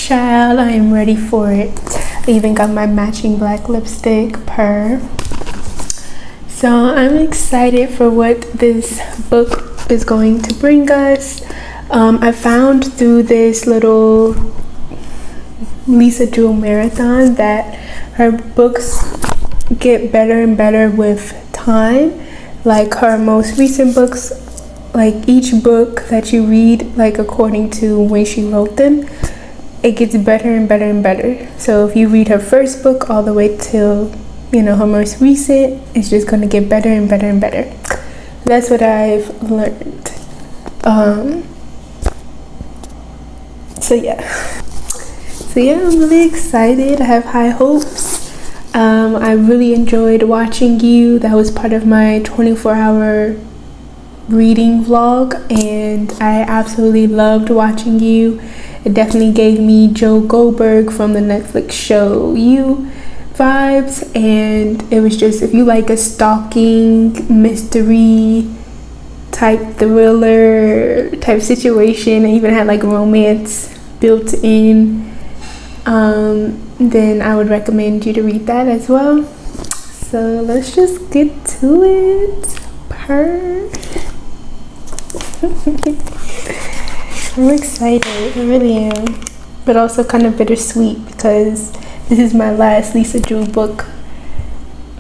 Child, I am ready for it. I even got my matching black lipstick, purr. So I'm excited for what this book is going to bring us. I found through this little Lisa Jewell marathon that her books get better and better with time. Like her most recent books, like each book that you read, like according to when she wrote them, it gets better and better and better. So if you read her first book all the way till, you know, her most recent, it's just going to get better and better and better. That's what I've learned. So yeah, I'm really excited. I have high hopes. I really enjoyed watching you. That was part of my 24-hour reading vlog, and I absolutely loved watching you. It definitely gave me Joe Goldberg from the Netflix show You vibes, and it was just, if you like a stalking mystery type thriller type situation, and even had like romance built in, then I would recommend you to read that as well. So let's just get to it. Purr. I'm excited, I really am, but also kind of bittersweet because this is my last Lisa Jewell book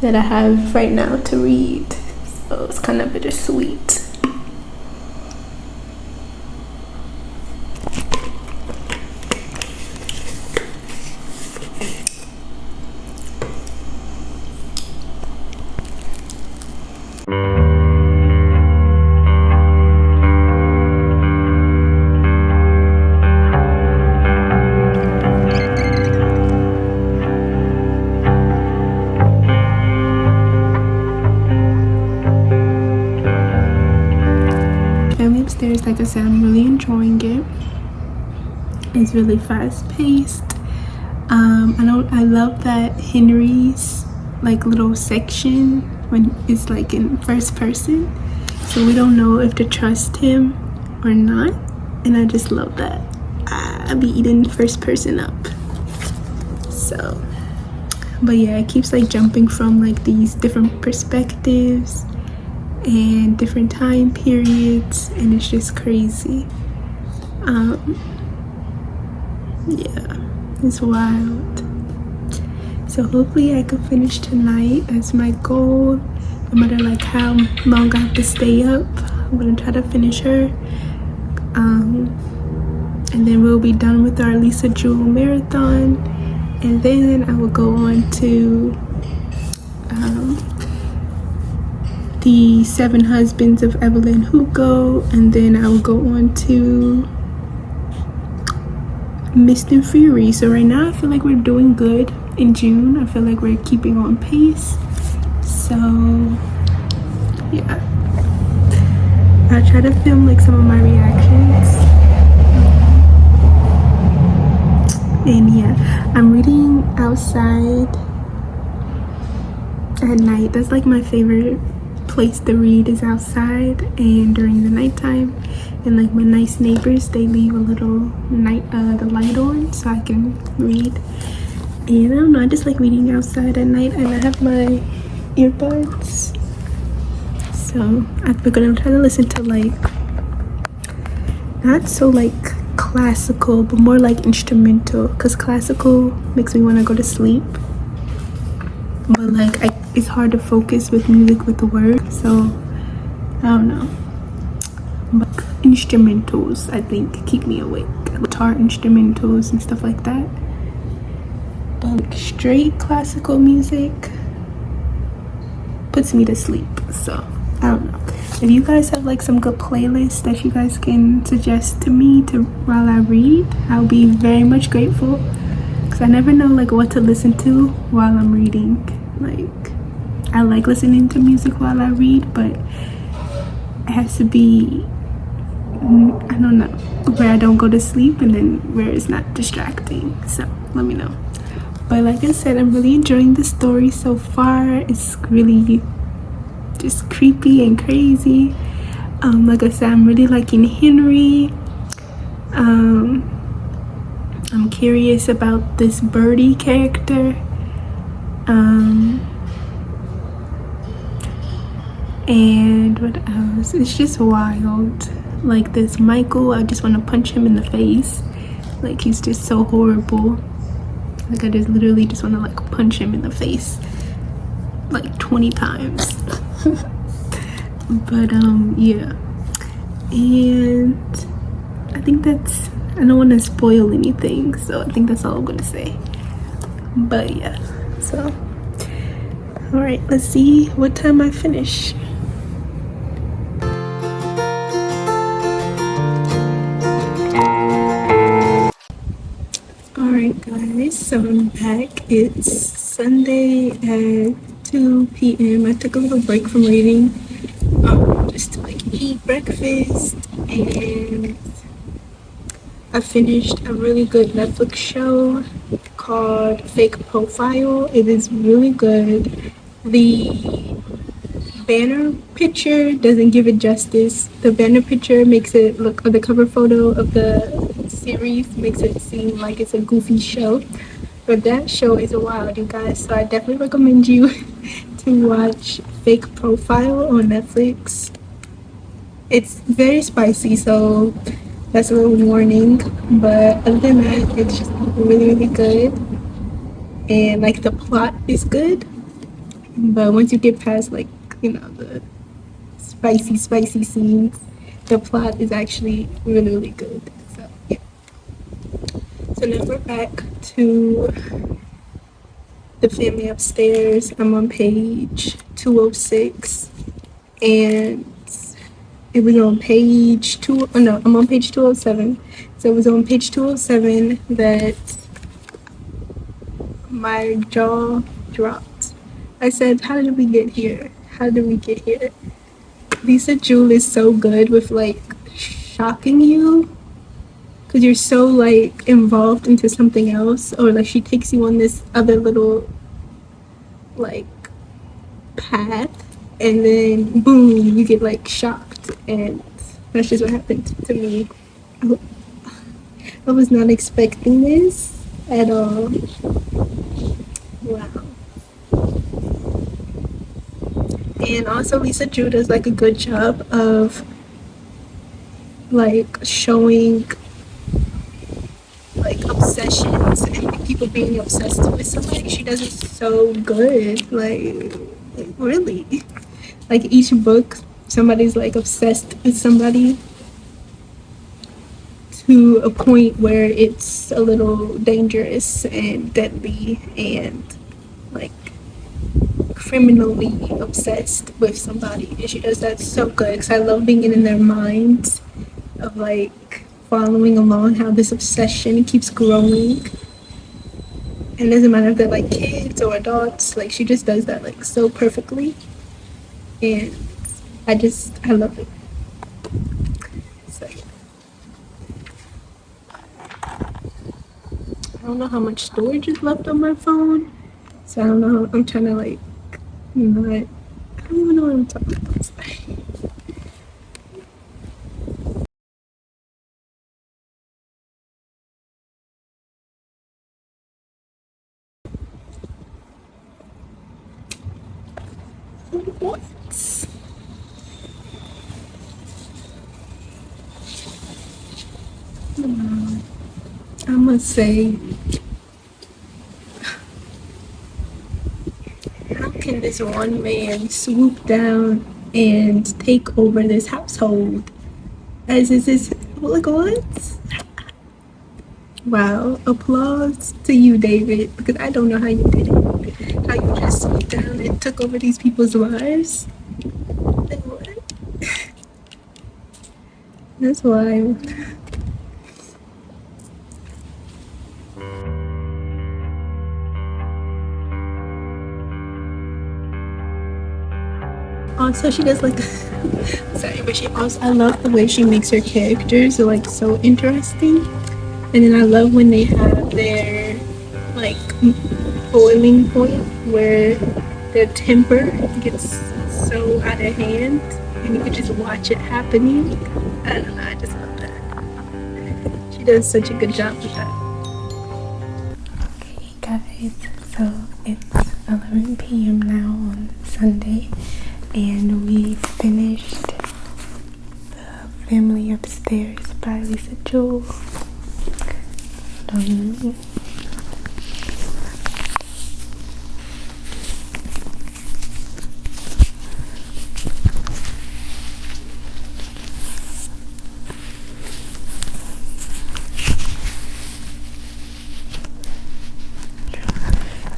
that I have right now to read, so it's kind of bittersweet. Upstairs, like I said, I'm really enjoying it. It's really fast paced. I love that Henry's like little section when it's like in first person, so we don't know if to trust him or not, and I just love that. I be eating first person up. So, but yeah, it keeps like jumping from like these different perspectives and different time periods, and it's just crazy. Yeah, it's wild. So hopefully I can finish tonight. That's my goal. No matter like how long I have to stay up, I'm gonna try to finish her, and then we'll be done with our Lisa Jewell marathon, and then I will go on to The 7 Husbands of Evelyn Hugo, and then I will go on to Mist and Fury. So right now I feel like we're doing good in June. I feel like we're keeping on pace. So yeah, I'll try to film like some of my reactions. And yeah, I'm reading outside at night. That's like my favorite place to read, is outside and during the nighttime. And like my nice neighbors, they leave a little the light on so I can read. And I don't know, I just like reading outside at night, and I have my earbuds, so I'm gonna try to listen to like not so like classical, but more like instrumental, because classical makes me want to go to sleep, but like it's hard to focus with music with the words, so I don't know. But instrumentals, I think, keep me awake. Guitar instrumentals and stuff like that. But like straight classical music puts me to sleep, so I don't know. If you guys have like some good playlists that you guys can suggest to me while I read, I'll be very much grateful, because I never know like what to listen to while I'm reading. Like, I like listening to music while I read, but it has to be, I don't know, where I don't go to sleep, and then where it's not distracting. So let me know. But like I said, I'm really enjoying the story so far. It's really just creepy and crazy. Like I said, I'm really liking Henry. I'm I'm curious about this birdie character. And what else? It's just wild. Like this Michael, I just want to punch him in the face. Like he's just so horrible. Like I just literally just want to like punch him in the face like 20 times. But yeah. And I think that's, I don't want to spoil anything, so I think that's all I'm gonna say. But yeah, so all right, let's see what time I finish. All right, guys, so I'm back. It's Sunday at 2 p.m. I took a little break from reading, just to like eat breakfast, and I finished a really good Netflix show called Fake Profile. It is really good. The banner picture doesn't give it justice. The banner picture makes it look, or the cover photo of the series makes it seem like it's a goofy show. But that show is wild, you guys. So I definitely recommend you to watch Fake Profile on Netflix. It's very spicy, so that's a little warning. But other than that, it's just really, really good. And like the plot is good. But once you get past like, you know, the spicy scenes, the plot is actually really, really good. So yeah. So now we're back to the family upstairs. I'm on page 206, and it was on page two. Oh no, I'm on page 207. So it was on page 207 that my jaw dropped. I said, "How did we get here? How did we get here?" Lisa Jewell is so good with like shocking you because you're so like involved into something else, or like she takes you on this other little like path, and then boom, you get like shocked, and that's just what happened to me. I was not expecting this at all. Wow. And also Lisa Jewell does like a good job of like showing like obsessions and people being obsessed with somebody. She does it so good. Like really. Like each book somebody's like obsessed with somebody to a point where it's a little dangerous and deadly and like criminally obsessed with somebody, and she does that so good because I love being in their minds of like following along how this obsession keeps growing, and it doesn't matter if they're like kids or adults. Like she just does that like so perfectly, and I love it. So yeah. I don't know how much storage is left on my phone, so I don't know. I'm trying to like not. I don't even know what I'm talking about today. What? I must say, how can this one man swoop down and take over this household? As is this, like what? Wow, applause to you, David, because I don't know how you did it. How you just swooped down and took over these people's lives. Like what? That's wild. Also, she does like sorry, but she also, I love the way she makes her characters like so interesting. And then I love when they have their like boiling point where their temper gets so out of hand and you can just watch it happening. I don't know, I just love that. She does such a good job with that. guys, so it's 11 p.m. now on Sunday, and we finished The Family Upstairs by Lisa Jewell.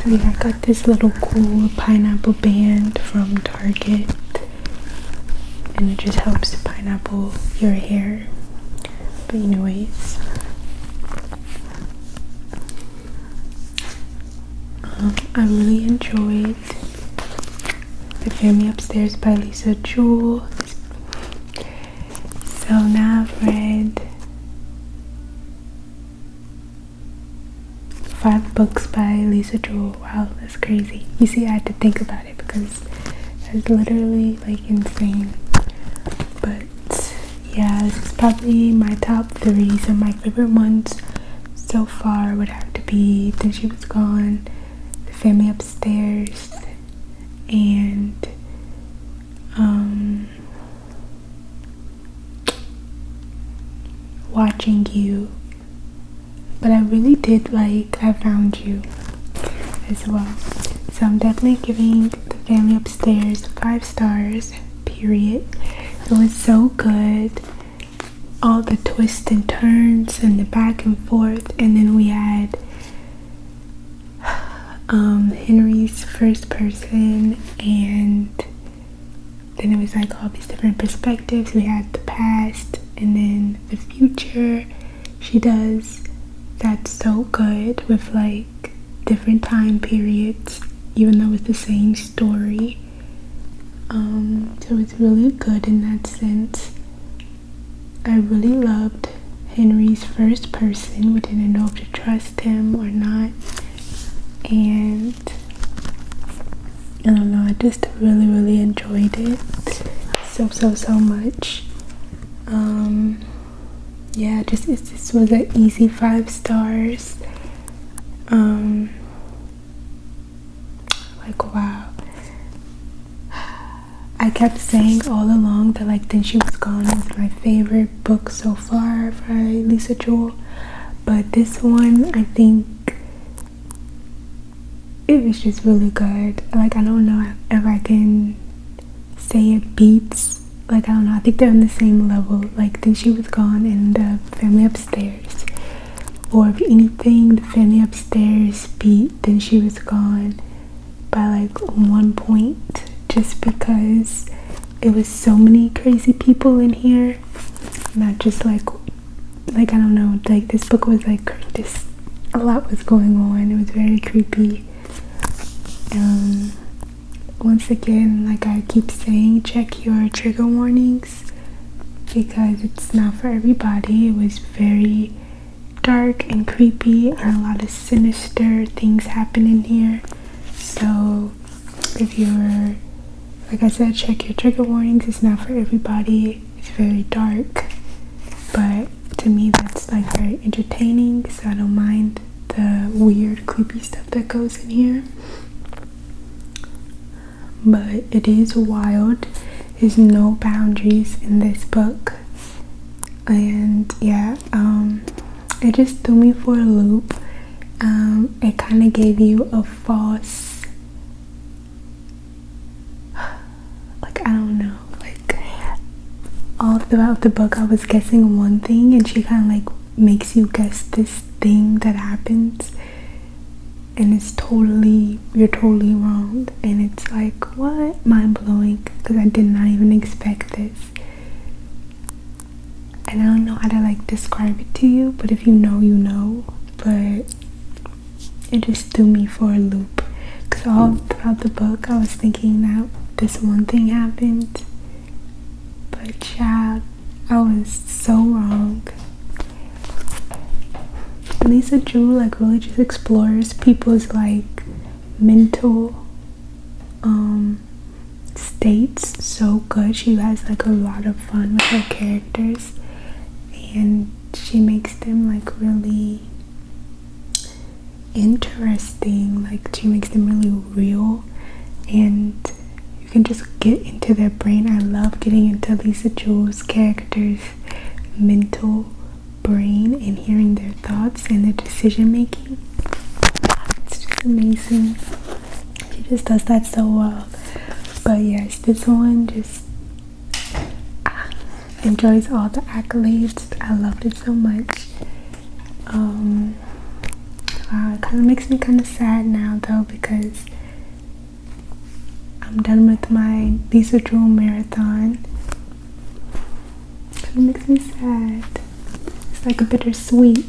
So yeah, I got this little cool pineapple band from Target, and it just helps to pineapple your hair. But anyways, I really enjoyed The Family Upstairs by Lisa Jewell. So now I've read 5 books by Lisa Jewell. Wow, that's crazy. You see, I had to think about it because that's literally like insane. But yeah, this is probably my top 3. So my favorite ones so far would have to be Then She Was Gone, The Family Upstairs, and Watching You. But I really did like I Found You as well. So I'm definitely giving The Family Upstairs 5 stars, period. It was so good. All the twists and turns and the back and forth. And then we had Henry's first person, and then it was like all these different perspectives. We had the past and then the future. She does that's so good with like different time periods, even though it's the same story. So it's really good in that sense. I really loved Henry's first person. We didn't know if to trust him or not, and I don't know, I just really enjoyed it so much. Yeah, this was an easy 5 stars. Like, wow. I kept saying all along that like Then She Was Gone was my favorite book so far by Lisa Jewell, but this one, I think it was just really good. Like, I don't know if I can say it beats, like, I don't know, I think they're on the same level, like Then She Was Gone and The Family Upstairs. Or if anything, The Family Upstairs beat Then She Was Gone by like 1 point, just because it was so many crazy people in here. Not just like I don't know, like this book was like just a lot was going on. It was very creepy. Once again, like I keep saying, check your trigger warnings because it's not for everybody. It was very dark and creepy and a lot of sinister things happen in here. So if you're, like I said, check your trigger warnings. It's not for everybody. It's very dark, but to me that's like very entertaining, so I don't mind the weird creepy stuff that goes in here. But it is wild. There's no boundaries in this book, and yeah, it just threw me for a loop. It kind of gave you a false, like, I don't know, like all throughout the book I was guessing one thing, and she kind of like makes you guess this thing that happens, and you're totally wrong, and it's like, what? Mind-blowing, because I did not even expect this. And I don't know how to like describe it to you, but if you know, you know. But it just threw me for a loop, because all throughout the book I was thinking that this one thing happened, but child, I was so wrong. Lisa Jewell like really just explores people's like mental states so good. She has like a lot of fun with her characters, and she makes them like really interesting. Like, she makes them really real, and you can just get into their brain. I love getting into Lisa Jewell's characters' mental brain and hearing their thoughts and their decision making. It's just amazing. She just does that so well. But yes, this one just enjoys all the accolades. I loved it so much. It kind of makes me kind of sad now though, because I'm done with my Lisa Jewell marathon. It kind of makes me sad. It's like a bittersweet.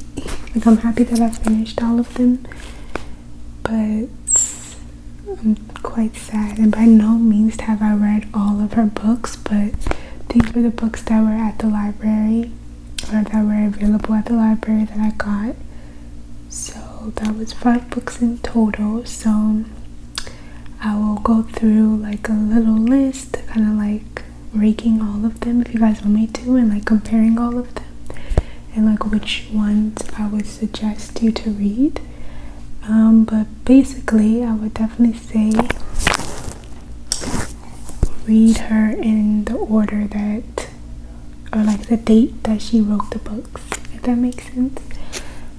Like, I'm happy that I finished all of them, but I'm quite sad. And by no means have I read all of her books, but these were the books that were at the library, or that were available at the library that I got. So that was 5 books in total. So I will go through like a little list, kind of like ranking all of them if you guys want me to, and like comparing all of them, and like which ones I would suggest you to read. But basically I would definitely say read her in the order that, or like the date that she wrote the books, if that makes sense.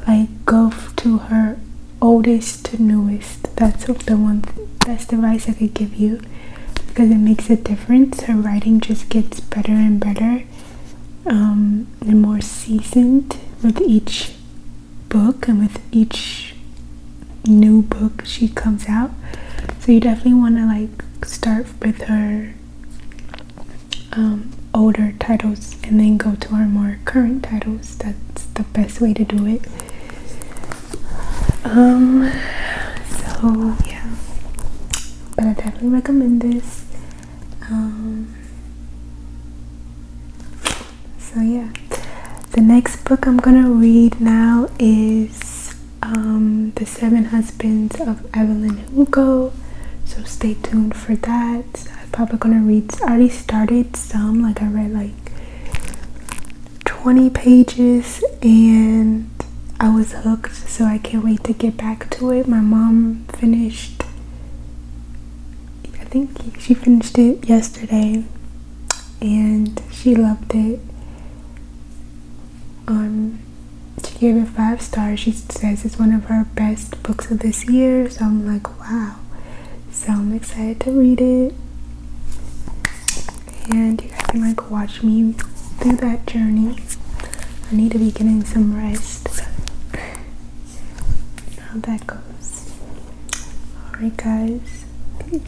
Like, go to her oldest to newest. That's the one best advice I could give you, because it makes a difference. Her writing just gets better and better, and more seasoned with each book and with each new book she comes out. So you definitely want to like start with her older titles and then go to our more current titles. That's the best way to do it. So yeah, but I definitely recommend this. So yeah, the next book I'm gonna read now is The 7 Husbands of Evelyn Hugo. So stay tuned for that. I'm probably gonna read, I already started some, like I read like 20 pages and I was hooked, so I can't wait to get back to it. My mom finished, I think she finished it yesterday, and she loved it. She gave it 5 stars. She says it's one of her best books of this year, so I'm like, wow. So I'm excited to read it, and you guys can like watch me through that journey. I need to be getting some rest. How that goes. Alright guys, peace.